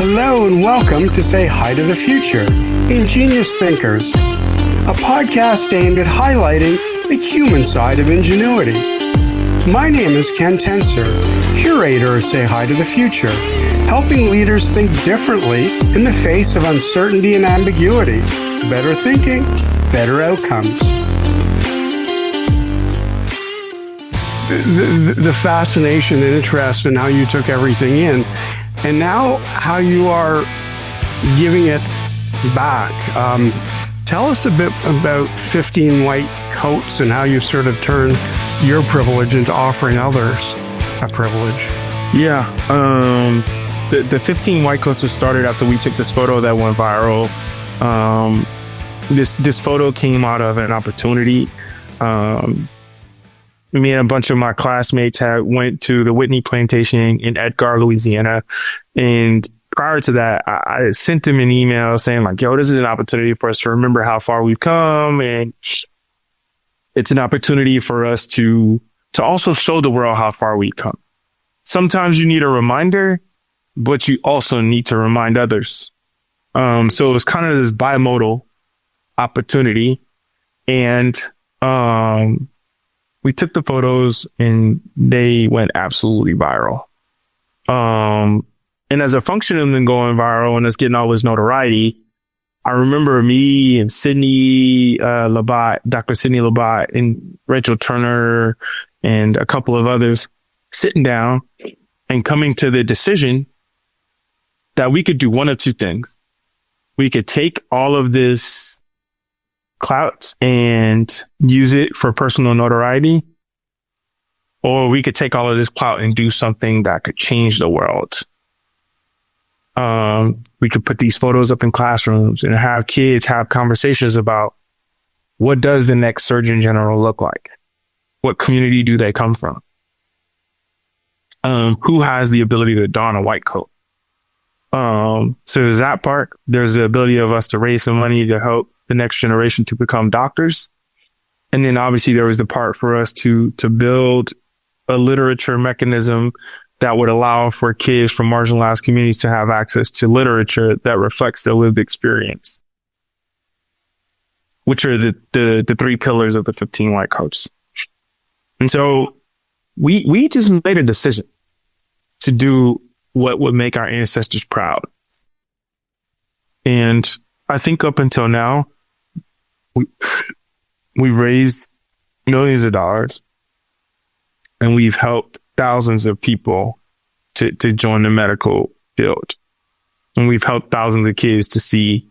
Hello and welcome to Say Hi to the Future, Ingenious Thinkers, a podcast aimed at highlighting the human side of ingenuity. My name is Ken Tenser, curator of Say Hi to the Future, helping leaders think differently in the face of uncertainty and ambiguity. Better thinking, better outcomes. The fascination and interest in how you took everything in, and now how you are giving it back. Tell us a bit about 15 White Coats and how you sort of turned your privilege into offering others a privilege. Yeah. The 15 White Coats was started after we took this photo that went viral. This photo came out of an opportunity. Me and a bunch of my classmates went to the Whitney Plantation in Edgar, Louisiana. And prior to that, I sent them an email saying like, yo, this is an opportunity for us to remember how far we've come. And it's an opportunity for us to also show the world how far we've come. Sometimes you need a reminder, but you also need to remind others. So it was kind of this bimodal opportunity. And, we took the photos and they went absolutely viral. And as a function of them going viral and us getting all this notoriety, I remember me and Sydney Labat, Dr. Sydney Labat and Rachel Turner and a couple of others sitting down and coming to the decision that we could do one of two things. We could take all of this clout and use it for personal notoriety, or we could take all of this clout and do something that could change the world. We could put these photos up in classrooms and have kids have conversations about what does the next Surgeon General look like? What community do they come from? Who has the ability to don a white coat? So there's that part. There's the ability of us to raise some money to help the next generation to become doctors. And then obviously there was the part for us to build a literature mechanism that would allow for kids from marginalized communities to have access to literature that reflects their lived experience, which are the three pillars of the 15 White Coats. And so we just made a decision to do what would make our ancestors proud. And I think up until now, we raised millions of dollars and we've helped thousands of people to join the medical field. And we've helped thousands of kids to see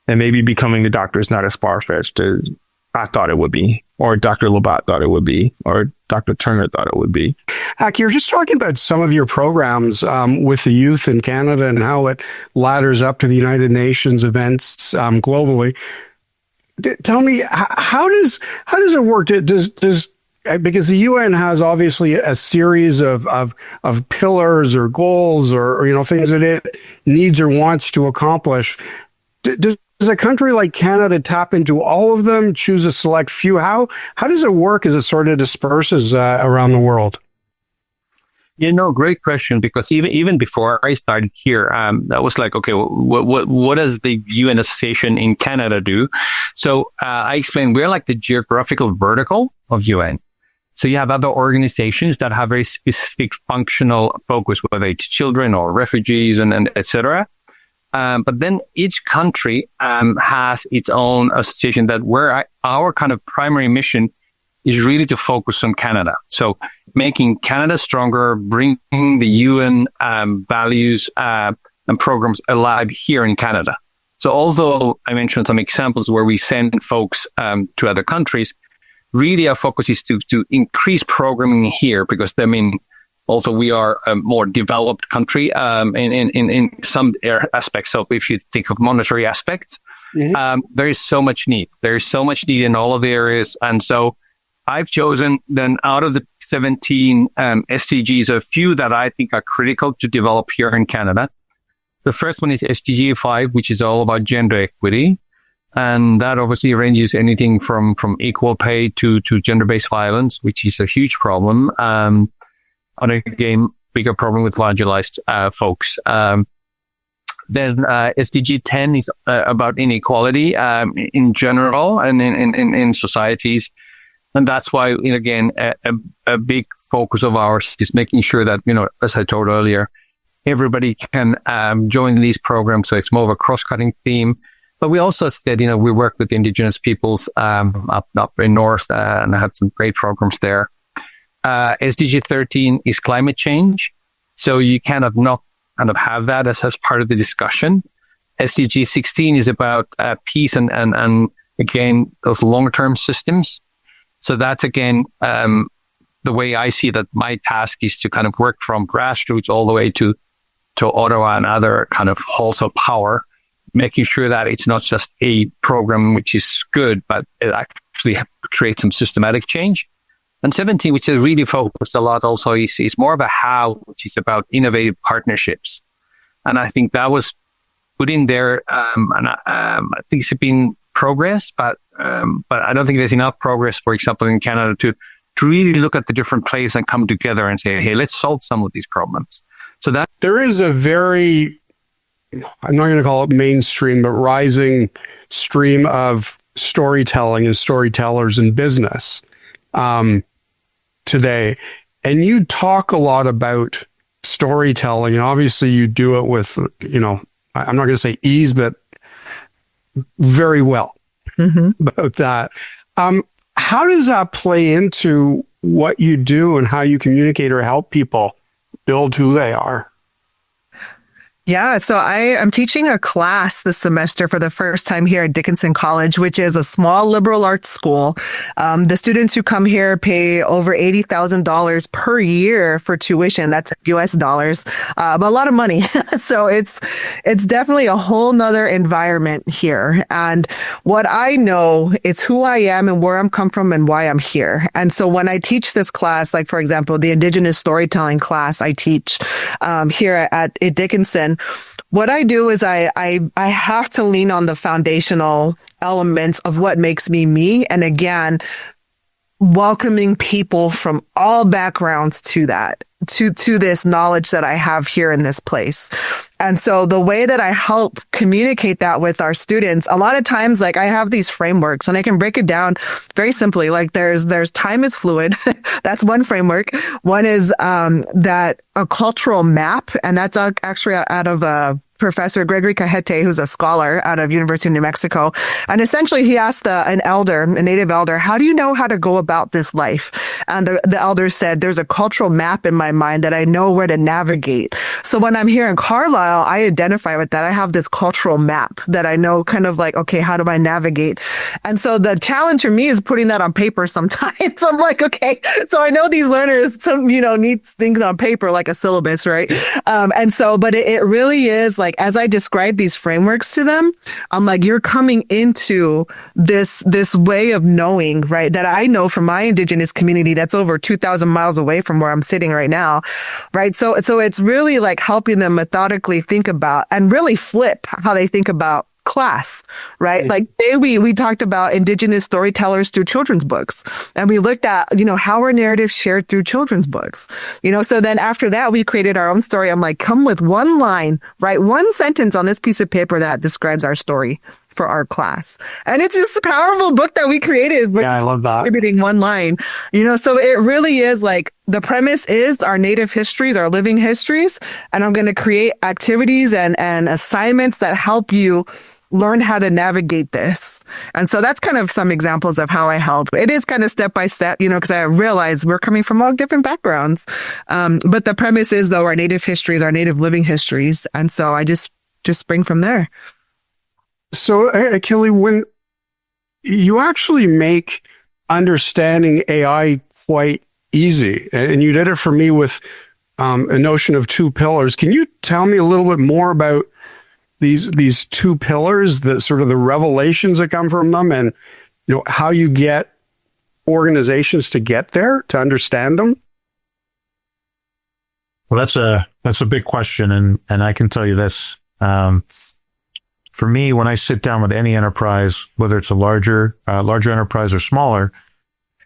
that maybe becoming a doctor is not as far-fetched as I thought it would be, or Dr. Labat thought it would be, or Dr. Turner thought it would be. Aki, you're just talking about some of your programs with the youth in Canada and how it ladders up to the United Nations events globally. Tell me, how does it work? Because the UN has obviously a series of pillars or goals or things that it needs or wants to accomplish. Does a country like Canada tap into all of them, choose a select few? How does it work as it sort of disperses around the world? Great question, because even before I started here, I was like, okay, what does the UN association in Canada do? So I explained we're like the geographical vertical of UN. So you have other organizations that have very specific functional focus, whether it's children or refugees and et cetera. But then each country has its own association that where our kind of primary mission is really to focus on Canada. So making Canada stronger, bringing the UN values and programs alive here in Canada. So although I mentioned some examples where we send folks to other countries, really our focus is to increase programming here, because also we are a more developed country in some aspects. So if you think of monetary aspects, there is so much need. There is so much need in all of the areas. And so I've chosen then out of the 17 SDGs, a few that I think are critical to develop here in Canada. The first one is SDG 5, which is all about gender equity. And that obviously ranges anything from equal pay to gender-based violence, which is a huge problem. And again, bigger problem with marginalized folks. Then SDG 10 is about inequality in general and in societies. And that's why, again, a big focus of ours is making sure that, as I told earlier, everybody can join these programs. So it's more of a cross-cutting theme. But we also said, we work with indigenous peoples up in North and have some great programs there. SDG 13 is climate change. So you cannot not kind of have that as part of the discussion. SDG 16 is about peace and again, those long-term systems. So that's, again, the way I see that my task is to kind of work from grassroots all the way to Ottawa and other kind of halls of power, making sure that it's not just a program which is good, but it actually creates some systematic change. And 17, which is really focused a lot also, is more of a how, which is about innovative partnerships. And I think that was put in there, and I think it's been progress, but I don't think there's enough progress, for example, in Canada to really look at the different players and come together and say, hey, let's solve some of these problems. So that there is a very, I'm not going to call it mainstream, but rising stream of storytelling and storytellers in business today. And you talk a lot about storytelling, and obviously you do it with, I'm not going to say ease, but very well about that. How does that play into what you do and how you communicate or help people build who they are? Yeah, so I am teaching a class this semester for the first time here at Dickinson College, which is a small liberal arts school. The students who come here pay over $80,000 per year for tuition. That's US dollars, but a lot of money. So it's definitely a whole nother environment here. And what I know is who I am and where I'm come from and why I'm here. And so when I teach this class, like for example, the Indigenous storytelling class I teach here at Dickinson, what I do is I have to lean on the foundational elements of what makes me me. And again, welcoming people from all backgrounds to that, to this knowledge that I have here in this place. And so the way that I help communicate that with our students, a lot of times, like I have these frameworks and I can break it down very simply. Like there's time is fluid. That's one framework. One is, that a cultural map. And that's actually out of, Professor Gregory Cajete, who's a scholar out of University of New Mexico. And essentially he asked a native elder, how do you know how to go about this life? And the elder said, there's a cultural map in my mind that I know where to navigate. So when I'm here in Carlisle, I identify with that. I have this cultural map that I know kind of like, okay, how do I navigate? And so the challenge for me is putting that on paper sometimes. I'm like, okay, so I know these learners, need things on paper like a syllabus, right? But it really is like, as I describe these frameworks to them, I'm like, you're coming into this way of knowing, right? That I know from my Indigenous community that's over 2,000 miles away from where I'm sitting right now, right? So it's really like helping them methodically think about and really flip how they think about class, right? Like we talked about Indigenous storytellers through children's books, and we looked at, how are narratives shared through children's books, so then after that, we created our own story. I'm like, come with one line, write one sentence on this piece of paper that describes our story for our class. And it's just a powerful book that we created. Yeah, I love that. Contributing one line, so it really is like the premise is our native histories, our living histories. And I'm going to create activities and assignments that help you learn how to navigate this. And so that's kind of some examples of how I help. It is kind of step by step, because I realize we're coming from all different backgrounds. But the premise is though, our native histories, our native living histories. And so I just spring from there. So, Achille, when you actually make understanding AI quite easy, and you did it for me with a notion of two pillars, can you tell me a little bit more about these two pillars, the sort of the revelations that come from them, and how you get organizations to get there, to understand them? Well, that's a big question, and I can tell you this. For me, when I sit down with any enterprise, whether it's a larger enterprise or smaller,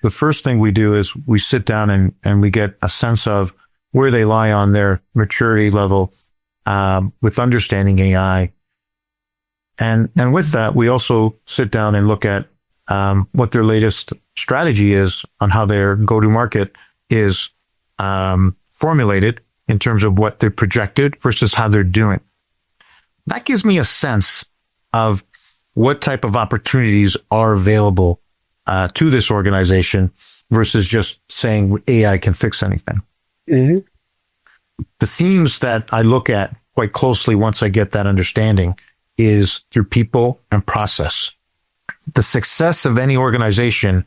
the first thing we do is we sit down and we get a sense of where they lie on their maturity level with understanding AI. And with that, we also sit down and look at what their latest strategy is on how their go-to-market is formulated in terms of what they're projected versus how they're doing. That gives me a sense of what type of opportunities are available to this organization versus just saying AI can fix anything. Mm-hmm. The themes that I look at quite closely once I get that understanding is through people and process. The success of any organization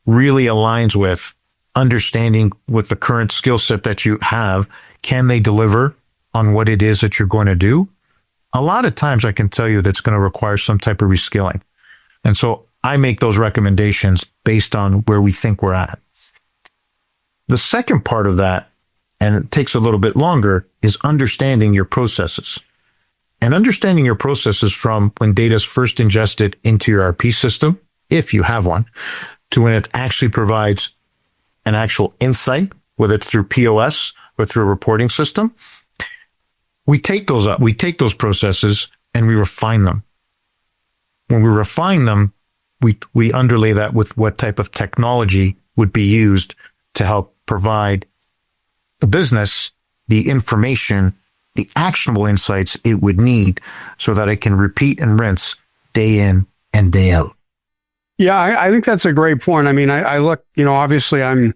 really aligns with understanding with the current skill set that you have. Can they deliver on what it is that you're going to do? A lot of times I can tell you that's going to require some type of reskilling. And so I make those recommendations based on where we think we're at. The second part of that, and it takes a little bit longer, is understanding your processes. And understanding your processes from when data is first ingested into your ERP system, if you have one, to when it actually provides an actual insight, whether it's through POS or through a reporting system. We take those processes and we refine them. When we refine them, we underlay that with what type of technology would be used to help provide the business the information, the actionable insights it would need so that it can repeat and rinse day in and day out. Yeah, I think that's a great point. I mean, I look, obviously I'm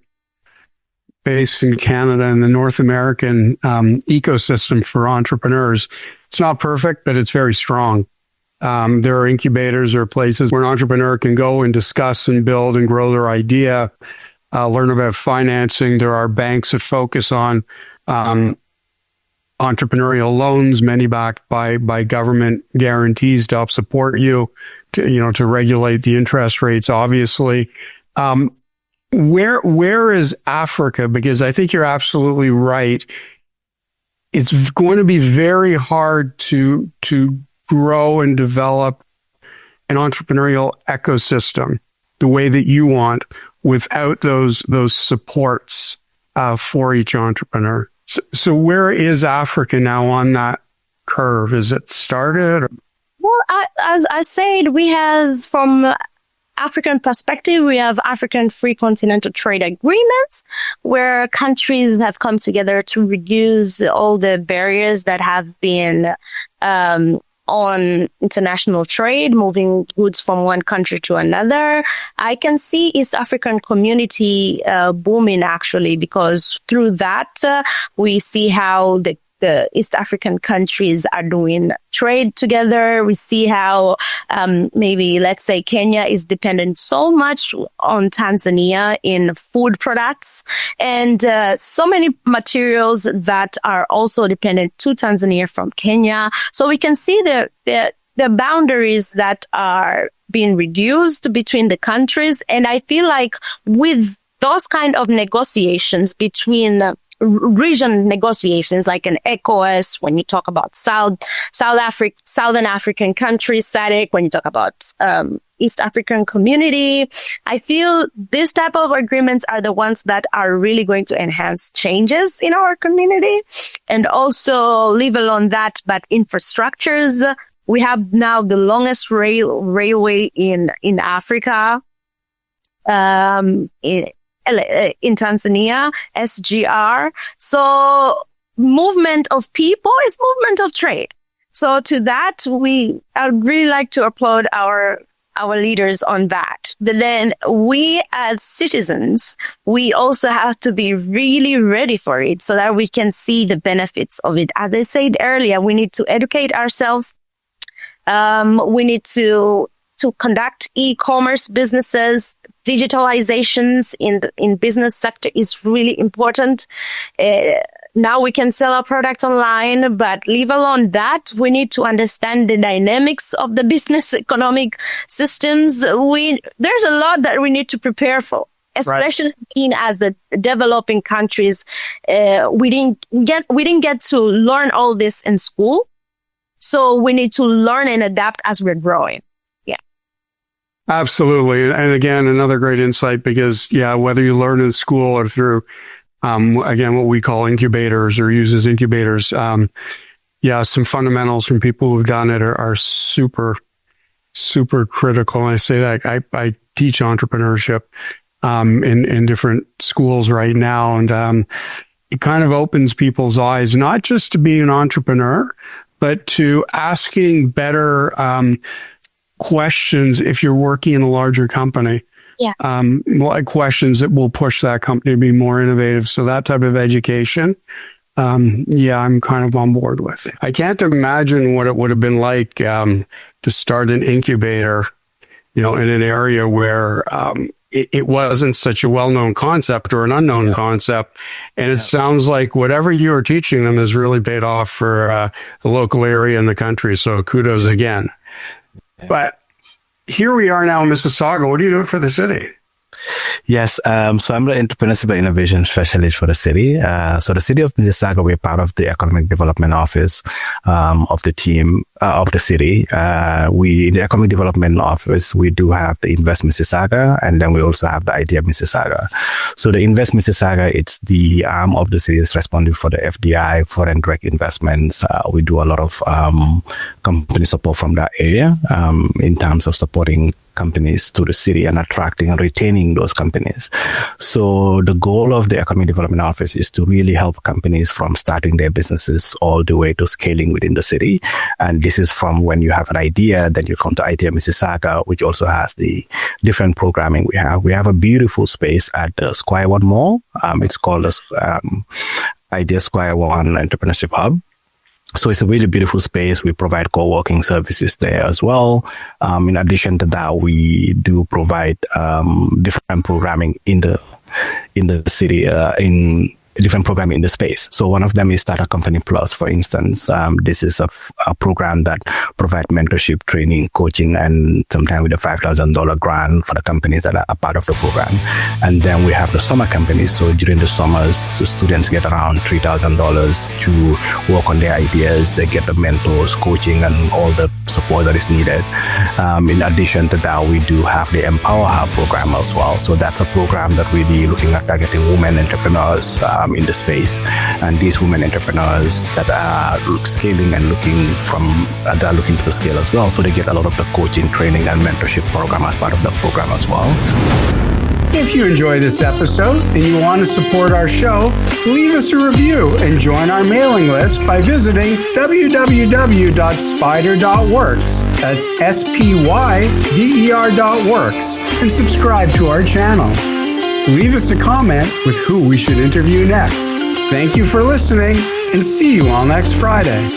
based in Canada and the North American ecosystem for entrepreneurs. It's not perfect, but it's very strong. There are incubators or places where an entrepreneur can go and discuss and build and grow their idea, learn about financing. There are banks that focus on entrepreneurial loans, many backed by government guarantees to help support you, to regulate the interest rates, obviously. Where is Africa? Because I think you're absolutely right. It's going to be very hard to grow and develop an entrepreneurial ecosystem the way that you want without those supports for each entrepreneur. So where is Africa now on that curve? Is it started? Well, as I said, we have, from African perspective, we have African Free Continental Trade Agreements where countries have come together to reduce all the barriers that have been on international trade, moving goods from one country to another. I can see East African community booming, actually, because through that, we see how the East African countries are doing trade together. We see how maybe, let's say, Kenya is dependent so much on Tanzania in food products and so many materials that are also dependent to Tanzania from Kenya. So we can see the boundaries that are being reduced between the countries. And I feel like with those kind of negotiations between region negotiations, like an ECOWAS, when you talk about Southern African countries, SADC, when you talk about East African community, I feel these type of agreements are the ones that are really going to enhance changes in our community. And also, leave alone that, but infrastructures. We have now the longest railway in Africa. In Tanzania, SGR. So movement of people is movement of trade. So to that, I'd really like to applaud our leaders on that. But then we as citizens, we also have to be really ready for it so that we can see the benefits of it. As I said earlier, we need to educate ourselves. We need to conduct e-commerce businesses. Digitalizations in business sector is really important. Now we can sell our products online, but leave alone that, we need to understand the dynamics of the business economic systems. There's a lot that we need to prepare for, especially in as the developing countries. We didn't get to learn all this in school, so we need to learn and adapt as we're growing. Absolutely. And again, another great insight because, whether you learn in school or through, again, what we call incubators or uses incubators, yeah, some fundamentals from people who've done it are super, super critical. And I say that I teach entrepreneurship in different schools right now, and it kind of opens people's eyes, not just to being an entrepreneur, but to asking better questions if you're working in a larger company. Yeah. Like questions that will push that company to be more innovative. So that type of education, yeah, I'm kind of on board with it. I can't imagine what it would have been like to start an incubator, in an area where it wasn't such a well-known concept or an unknown concept. And it sounds like whatever you are teaching them has really paid off for the local area and the country. So kudos again. But here we are now in Mississauga. What are you doing for the city? Yes, so I'm the entrepreneurship and innovation specialist for the city. So the city of Mississauga, we're part of the economic development office of the team of the city. In the economic development office, we do have the Invest Mississauga, and then we also have the Idea Mississauga. So the Invest Mississauga, it's the arm of the city that's responsible for the FDI, foreign direct investments. We do a lot of company support from that area in terms of supporting companies to the city and attracting and retaining those companies. So the goal of the Economic Development Office is to really help companies from starting their businesses all the way to scaling within the city. And this is from when you have an idea, then you come to Idea Mississauga, which also has the different programming we have. We have a beautiful space at the Square One Mall. It's called the Idea Square One Entrepreneurship Hub. So it's a really beautiful space. We provide co-working services there as well. In addition to that, we do provide different programming in the city, in different programming in the space. So one of them is Startup Company Plus, for instance. This is a program that provides mentorship, training, coaching, and sometimes with a $5,000 grant for the companies that are a part of the program. And then we have the summer companies. So during the summers, the students get around $3,000 to work on their ideas. They get the mentors, coaching, and all the support that is needed. In addition to that, we do have the Empower Hub program as well. So that's a program that really looking at targeting women entrepreneurs in the space, and these women entrepreneurs that are scaling and they're looking to scale as well. So they get a lot of the coaching, training, and mentorship program as part of the program as well. If you enjoyed this episode and you want to support our show, leave us a review and join our mailing list by visiting www.spyder.works. That's SPYDER.works, and subscribe to our channel. Leave us a comment with who we should interview next. Thank you for listening, and see you all next Friday.